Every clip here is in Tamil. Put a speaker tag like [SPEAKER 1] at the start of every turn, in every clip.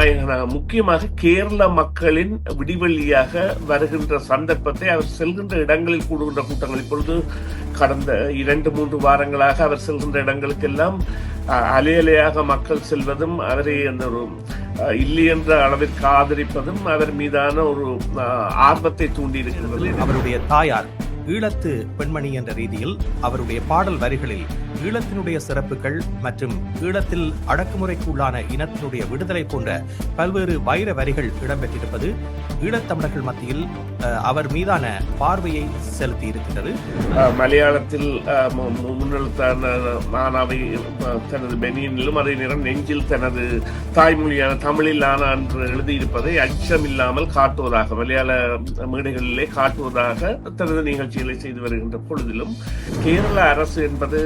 [SPEAKER 1] நாயகனாக முக்கியமாக கேரள மக்களின் விடிவெள்ளியாக வருகின்ற சந்தர்ப்பத்தை அவர் செல்கின்ற இடங்களில் கூடுகின்ற கூட்டங்கள் இப்பொழுது கடந்த 2-3 வாரங்களாக அவர் செல்கின்ற இடங்களுக்கெல்லாம் அலையலையாக மக்கள் செல்வதும் அவரை அந்த ஒரு இல்லை என்ற அளவிற்கு ஆதரிப்பதும் அவர் மீதான ஒரு ஆர்வத்தை தூண்டி இருக்கிறது.
[SPEAKER 2] அவருடைய தாயார் ஈழத்து பெண்மணி என்ற ரீதியில் அவருடைய பாடல் வரிகளில் ஈழத்தினுடைய சிறப்புகள் மற்றும் ஈழத்தில் அடக்குமுறைக்கு உள்ளான இனத்தினுடைய விடுதலை போன்ற பல்வேறு வைர வரிகள் இடம்பெற்றிருப்பது ஈழத்தமிழர்கள் மத்தியில் அவர் மீதான பார்வையை செலுத்தி இருக்கின்றது.
[SPEAKER 1] மலையாளத்தில் முன்னெழுத்தான நானாவை தனது பெனியனிலும் அதே நேரம் நெஞ்சில் தனது தாய்மொழியான தமிழில் ஆனா என்று எழுதியிருப்பதை அச்சம் இல்லாமல் காட்டுவதாக மலையாள மேடைகளிலே காட்டுவதாக தனது நிகழ்ச்சிகளை செய்து வருகின்ற பொழுதிலும் கேரள அரசு என்பது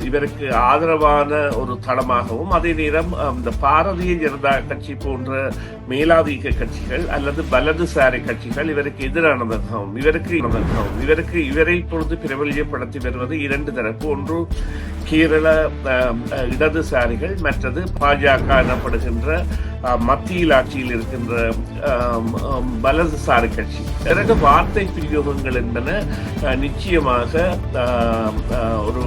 [SPEAKER 1] இவருக்கு ஆதரவான ஒரு தளமாகவும் அதே நேரம் இந்த பாரதிய ஜனதா கட்சி போன்ற மேலாதிக்க கட்சிகள் அல்லது வலதுசாரி கட்சிகள் இவருக்கு எதிரானதாகவும் இவரை பொழுது பிரபல்யப்படுத்தி வருவது 2 தரப்பு. ஒன்று கேரள இடதுசாரிகள், மற்றது பாஜக எனப்படுகின்ற மத்தியில் ஆட்சியில் இருக்கின்ற வலதுசாரி கட்சி. 2 வார்த்தை பிரயோகங்கள் என்பன நிச்சயமாக ஒரு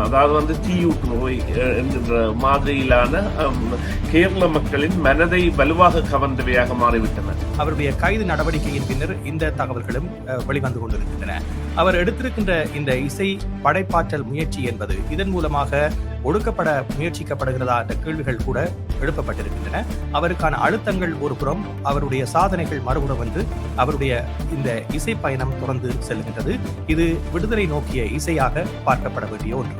[SPEAKER 1] அதாவது தீயூட்டு நோய் என்கின்ற மாதிரியிலான கேரள மக்களின் மனதை வலுவாக கவர்ந்தவையாக மாறிவிட்டன.
[SPEAKER 2] அவருடைய கைது நடவடிக்கையின் பின்னர் இந்த தகவல்களும் வெளிவந்து கொண்டிருக்கின்றன. அவர் எடுத்திருக்கின்ற இந்த இசை படைப்பாற்றல் முயற்சி என்பது இதன் மூலமாக ஒடுக்கப்பட முயற்சிக்கப்படுகிறதா என்ற கேள்விகள் கூட எழுப்பப்பட்டிருக்கின்றன. அவருக்கான அழுத்தங்கள் ஒரு புறம், அவருடைய சாதனைகள் மறுபுறம் என்று அவருடைய இந்த இசை பயணம் தொடர்ந்து செல்கின்றது. இது விடுதலை நோக்கிய இசையாக பார்க்கப்பட வேண்டிய ஒன்று.